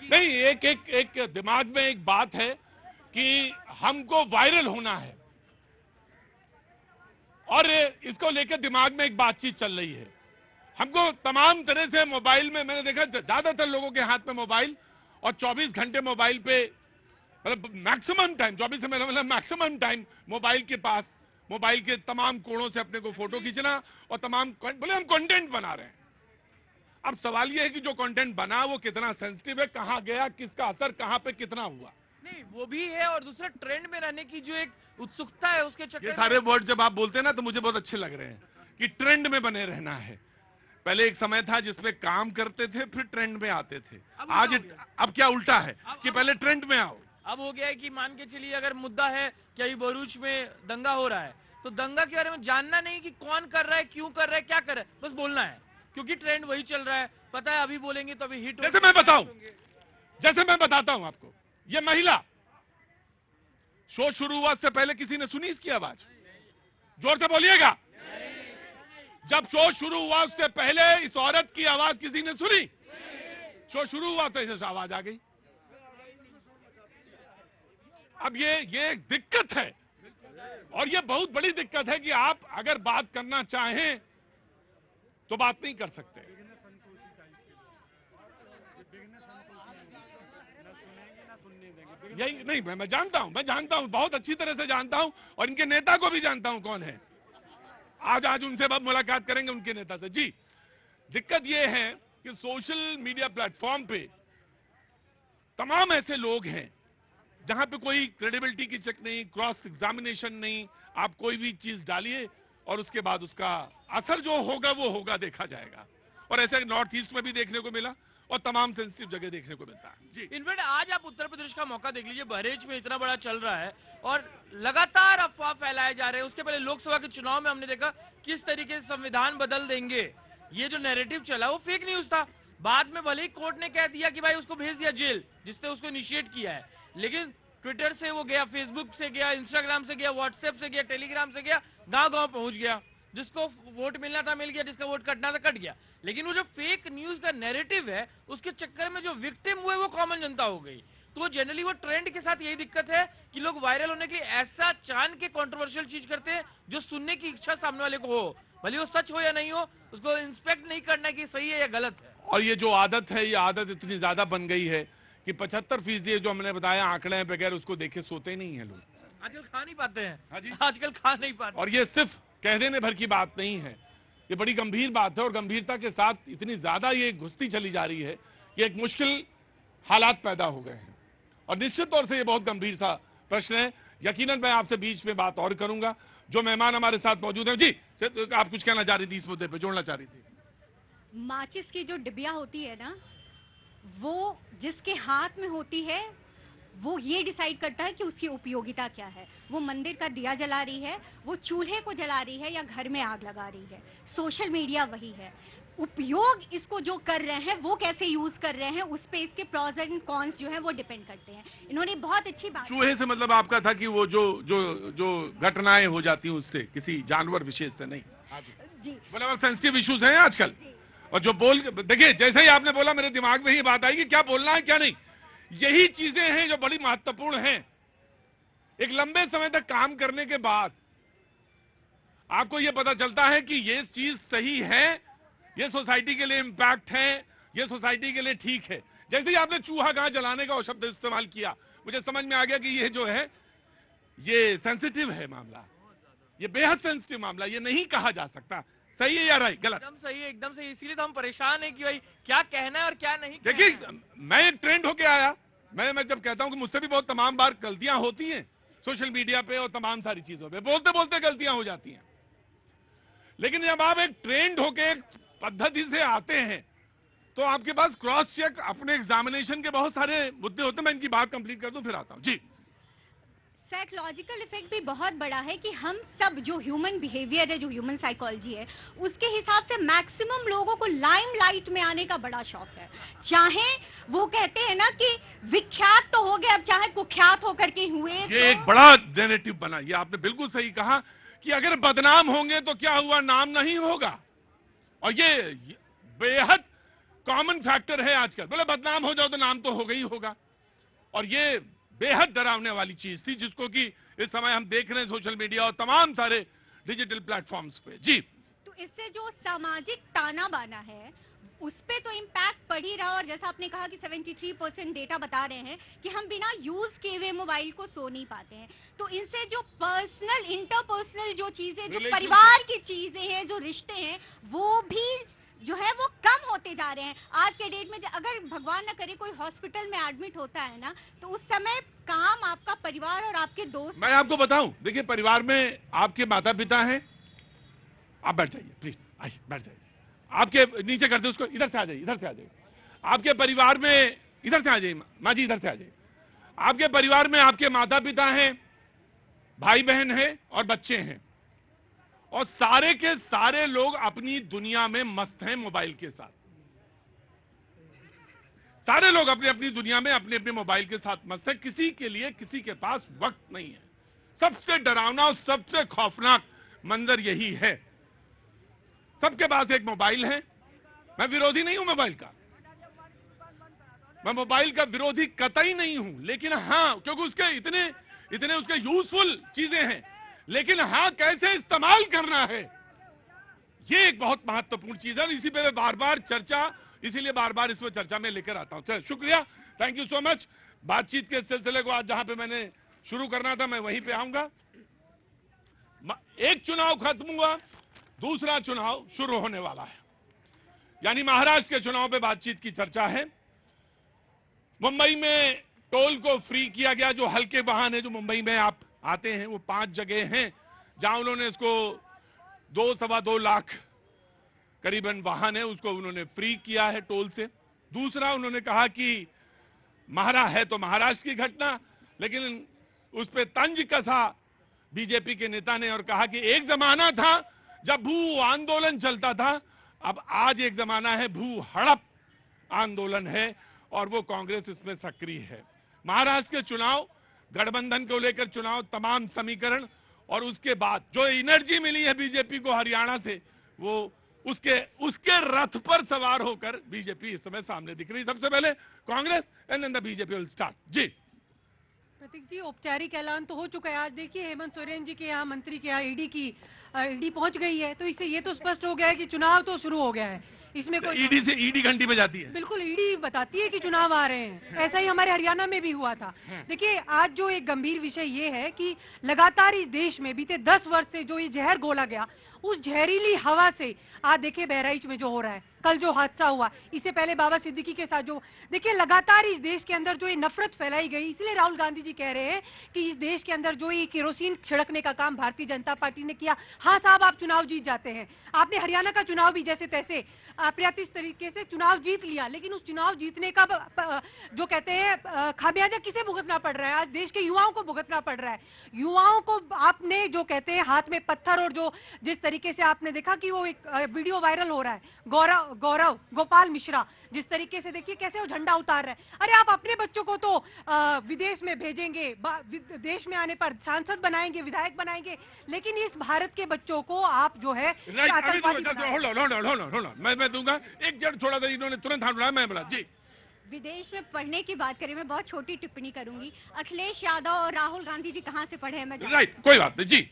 नहीं, एक दिमाग में एक बात है कि हमको वायरल होना है और इसको लेकर दिमाग में एक बातचीत चल रही है। हमको तमाम तरह से मोबाइल में, मैंने देखा ज्यादातर लोगों के हाथ में मोबाइल और 24 घंटे मोबाइल पे, मतलब मैक्सिमम टाइम 24 से मतलब मैक्सिमम टाइम मोबाइल के पास, मोबाइल के तमाम कोणों से अपने को फोटो खींचना और तमाम बोले हम कंटेंट बना रहे हैं। अब सवाल यह है कि जो कंटेंट बना वो कितना सेंसिटिव है, कहां गया, किसका असर कहां पे कितना हुआ। नहीं वो भी है, और दूसरा ट्रेंड में रहने की जो एक उत्सुकता है उसके चक्कर ये सारे वर्ड जब आप बोलते हैं ना तो मुझे बहुत अच्छे लग रहे हैं कि ट्रेंड में बने रहना है। पहले एक समय था जिसमें काम करते थे फिर ट्रेंड में आते थे, आज अब क्या उल्टा है कि पहले ट्रेंड में आओ। अब हो गया है कि मान के चलिए अगर मुद्दा है कि अभी भरूच में दंगा हो रहा है तो दंगा के बारे में जानना नहीं कि कौन कर रहा है, क्यों कर रहा है, क्या कर रहा है, बस बोलना है क्योंकि ट्रेंड वही चल रहा है। पता है अभी बोलेंगे तो अभी हिट। जैसे मैं बताता हूं आपको, ये महिला शो शुरू हुआ से पहले किसी ने सुनी इसकी आवाज? जोर से बोलिएगा। जब शो शुरू हुआ उससे पहले इस औरत की आवाज किसी ने सुनी? शो शुरू हुआ तो ऐसे आवाज आ गई। अब ये एक दिक्कत है और ये बहुत बड़ी दिक्कत है कि आप अगर बात करना चाहें तो बात नहीं कर सकते। यही नहीं, मैं जानता हूं, बहुत अच्छी तरह से जानता हूं और इनके नेता को भी जानता हूं कौन है। आज उनसे मुलाकात करेंगे उनके नेता से। जी, दिक्कत यह है कि सोशल मीडिया प्लेटफॉर्म पे तमाम ऐसे लोग हैं जहां पे कोई क्रेडिबिलिटी की चेक नहीं, क्रॉस एग्जामिनेशन नहीं, आप कोई भी चीज डालिए और उसके बाद उसका असर जो होगा वो होगा, देखा जाएगा। और ऐसे नॉर्थ ईस्ट में भी देखने को मिला और तमाम सेंसिटिव जगह देखने को मिलता है। जी, इनफैक्ट आज आप उत्तर प्रदेश का मौका देख लीजिए, बहरेच में इतना बड़ा चल रहा है और लगातार अफवाह फैलाए जा रहे हैं। उसके पहले लोकसभा के चुनाव में हमने देखा किस तरीके से संविधान बदल देंगे, ये जो नैरेटिव चला वो फेक न्यूज था। बाद में भले ही कोर्ट ने कह दिया कि भाई उसको भेज दिया जेल जिसने उसको इनिशिएट किया है, लेकिन ट्विटर से वो गया, फेसबुक से गया, इंस्टाग्राम से गया, व्हाट्सएप से गया, टेलीग्राम से गया, गांव गांव पहुंच गया। जिसको वोट मिलना था मिल गया, जिसका वोट कटना था कट गया। लेकिन वो जो फेक न्यूज का नैरेटिव है उसके चक्कर में जो विक्टिम हुए वो कॉमन जनता हो गई। तो जनरली वो ट्रेंड के साथ यही दिक्कत है कि लोग वायरल होने की ऐसा चांद के कंट्रोवर्शियल चीज करते हैं जो सुनने की इच्छा सामने वाले को हो, भले वो सच हो या नहीं हो, उसको इंस्पेक्ट नहीं करना कि सही है या गलत है। और ये जो आदत है, ये आदत इतनी ज्यादा बन गई है कि 75% जो हमने बताया आंकड़े हैं, बगैर उसको देखे सोते नहीं है लोग। आजकल खा नहीं पाते हैं। हाँ जी, आजकल खा नहीं पाते। और ये सिर्फ कह देने भर की बात नहीं है, ये बड़ी गंभीर बात है और गंभीरता के साथ इतनी ज्यादा ये घुसती चली जा रही है कि एक मुश्किल हालात पैदा हो गए हैं। और निश्चित तौर से ये बहुत गंभीर सा प्रश्न है। यकीनन मैं आपसे बीच में बात और करूंगा। जो मेहमान हमारे साथ मौजूद हैं, जी आप कुछ कहना चाह रही थी, इस मुद्दे पे जोड़ना चाह रही थी। माचिस की जो डिबिया होती है ना, वो जिसके हाथ में होती है वो ये डिसाइड करता है कि उसकी उपयोगिता क्या है। वो मंदिर का दिया जला रही है, वो चूल्हे को जला रही है या घर में आग लगा रही है। सोशल मीडिया वही है। उपयोग इसको जो कर रहे हैं वो कैसे यूज कर रहे हैं उस पे इसके प्रोज एंड कॉन्स जो है वो डिपेंड करते हैं। इन्होंने बहुत अच्छी बात। चूहे से मतलब आपका था कि वो जो घटनाएं हो जाती हैं उससे, किसी जानवर विशेष से नहीं। जी, मतलब सेंसिटिव इश्यूज हैं आजकल। और जो देखिए, जैसे ही आपने बोला मेरे दिमाग में ही बात आई कि क्या बोलना है क्या नहीं। यही चीजें हैं जो बड़ी महत्वपूर्ण हैं। एक लंबे समय तक काम करने के बाद आपको यह पता चलता है कि ये चीज सही है, ये सोसाइटी के लिए इंपैक्ट है, ये सोसाइटी के लिए ठीक है। जैसे ही आपने चूहा गां जलाने का शब्द इस्तेमाल किया, मुझे समझ में आ गया कि ये जो है ये सेंसिटिव है मामला, ये बेहद सेंसिटिव मामला, ये नहीं कहा जा सकता। सही है या राइट? गलत? एकदम सही है, एकदम सही। इसीलिए तो हम परेशान हैं कि भाई क्या कहना है और क्या नहीं। देखिए, मैं एक ट्रेंड होके आया। मैं जब कहता हूं कि मुझसे भी बहुत तमाम बार गलतियां होती हैं सोशल मीडिया पे और तमाम सारी चीजों पे, बोलते बोलते गलतियां हो जाती हैं। लेकिन जब आप एक ट्रेंड होके एक पद्धति से आते हैं तो आपके पास क्रॉस चेक, अपने एग्जामिनेशन के बहुत सारे मुद्दे होते हैं। मैं इनकी बात कंप्लीट कर दूं फिर आता हूं। जी, साइकोलॉजिकल इफेक्ट भी बहुत बड़ा है कि हम सब जो ह्यूमन बिहेवियर है, जो ह्यूमन साइकोलॉजी है, उसके हिसाब से मैक्सिमम लोगों को लाइमलाइट में आने का बड़ा शौक है। चाहे वो कहते हैं ना कि विख्यात तो हो गए, अब चाहे कुख्यात होकर के हुए। ये एक बड़ा नैरेटिव बना। ये आपने बिल्कुल सही कहा कि अगर बदनाम होंगे तो क्या हुआ, नाम नहीं होगा। और ये बेहद कॉमन फैक्टर है आजकल। बोले बदनाम हो जाओ तो नाम तो होगा ही होगा, और ये बेहद डरावने वाली चीज थी जिसको कि इस समय हम देख रहे हैं सोशल मीडिया और तमाम सारे डिजिटल प्लेटफॉर्म्स पे। जी, तो इससे जो सामाजिक ताना बाना है उस पे तो इम्पैक्ट पड़ ही रहा, और जैसा आपने कहा कि 73% डेटा बता रहे हैं कि हम बिना यूज किए हुए मोबाइल को सो नहीं पाते हैं। तो इनसे जो पर्सनल इंटरपर्सनल जो चीजें, जो Relationship- परिवार की चीजें हैं, जो रिश्ते हैं, वो भी जो है वो कम होते जा रहे हैं। आज के डेट में अगर भगवान न करे कोई हॉस्पिटल में एडमिट होता है ना, तो उस समय काम आपका परिवार और आपके दोस्त। मैं आपको बताऊं, देखिए परिवार में आपके माता पिता हैं, आप बैठ जाइए प्लीज, आइए बैठ जाइए। आपके नीचे करते उसको, इधर से आ जाइए, इधर से आ जाइए। आपके परिवार में इधर से आ जाइए, माँ जी इधर से आ जाइए। आपके परिवार में आपके माता पिता हैं, भाई बहन हैं और बच्चे हैं, और सारे के सारे लोग अपनी दुनिया में मस्त हैं मोबाइल के साथ। सारे लोग अपनी अपनी दुनिया में अपने अपने मोबाइल के साथ मस्त हैं। किसी के लिए किसी के पास वक्त नहीं है। सबसे डरावना और सबसे खौफनाक मंजर यही है। सबके पास एक मोबाइल है। मैं विरोधी नहीं हूं मोबाइल का, मैं मोबाइल का विरोधी कतई नहीं हूं, लेकिन हां, क्योंकि उसके इतने उसके यूजफुल चीजें हैं, लेकिन हां कैसे इस्तेमाल करना है ये एक बहुत महत्वपूर्ण चीज है। और इसी पे बार बार चर्चा, इसीलिए बार बार इसमें चर्चा में लेकर आता हूं। चल शुक्रिया, थैंक यू सो मच। बातचीत के सिलसिले को आज जहां पे मैंने शुरू करना था मैं वहीं पे आऊंगा। एक चुनाव खत्म हुआ, दूसरा चुनाव शुरू होने वाला है, यानी महाराष्ट्र के चुनाव पे बातचीत की चर्चा है। मुंबई में टोल को फ्री किया गया, जो हल्के वाहन है जो मुंबई में आप आते हैं, वो 5 जगह हैं जहां उन्होंने इसको 2-2.25 लाख करीबन वाहन है उसको उन्होंने फ्री किया है टोल से। दूसरा उन्होंने कहा कि है तो महाराष्ट्र की घटना, लेकिन उस पर तंज कसा बीजेपी के नेता ने और कहा कि एक जमाना था जब भू आंदोलन चलता था, अब आज एक जमाना है भू हड़प आंदोलन है, और वो कांग्रेस इसमें सक्रिय है। महाराष्ट्र के चुनाव, गठबंधन को लेकर चुनाव, तमाम समीकरण, और उसके बाद जो एनर्जी मिली है बीजेपी को हरियाणा से, वो उसके रथ पर सवार होकर बीजेपी इस समय सामने दिख रही है। सबसे पहले Congress and then the BJP will start. जी प्रतीक जी, औपचारिक ऐलान तो हो चुका है। आज देखिए हेमंत सोरेन जी के यहाँ, मंत्री के यहाँ ईडी पहुंच गई है, तो इससे ये तो स्पष्ट हो गया है कि चुनाव तो शुरू हो गया है। इसमें कोई ईडी से ईडी घंटी बजाती है। बिल्कुल, ईडी बताती है कि चुनाव आ रहे हैं। ऐसा ही हमारे हरियाणा में भी हुआ था। देखिए आज जो एक गंभीर विषय ये है कि लगातार इस देश में बीते 10 वर्ष से जो ये जहर घोला गया, उस जहरीली हवा से आज देखिए बहराइच में जो हो रहा है, कल जो हादसा हुआ, इससे पहले बाबा सिद्दीकी के साथ जो, देखिए लगातार इस देश के अंदर जो ये नफरत फैलाई गई, इसलिए राहुल गांधी जी कह रहे हैं कि इस देश के अंदर जो ये केरोसिन छिड़कने का काम भारतीय जनता पार्टी ने किया। हाँ साहब, आप चुनाव जीत जाते हैं। आपने हरियाणा का चुनाव भी जैसे तैसे अप्रत्याशित तरीके से चुनाव जीत लिया, लेकिन उस चुनाव जीतने का जो कहते हैं खामियाजा किसे भुगतना पड़ रहा है? आज देश के युवाओं को भुगतना पड़ रहा है। युवाओं को आपने जो कहते हैं हाथ में पत्थर, और जो जिस तरीके से आपने देखा कि वो एक वीडियो वायरल हो रहा है, गोपाल मिश्रा जिस तरीके से देखिए कैसे वो झंडा उतार रहा है। अरे आप अपने बच्चों को तो विदेश में भेजेंगे, देश में आने पर सांसद बनाएंगे, विधायक बनाएंगे, लेकिन इस भारत के बच्चों को आप जो है मैं दूंगा एक जड़, थोड़ा सा इन्होंने तुरंत हाथ उठाया, मैं बोला जी। विदेश में पढ़ने की बात करें, मैं बहुत छोटी टिप्पणी करूंगी। अखिलेश यादव और राहुल गांधी जी कहां से पढ़े हैं मैं राइट, कोई बात नहीं जी।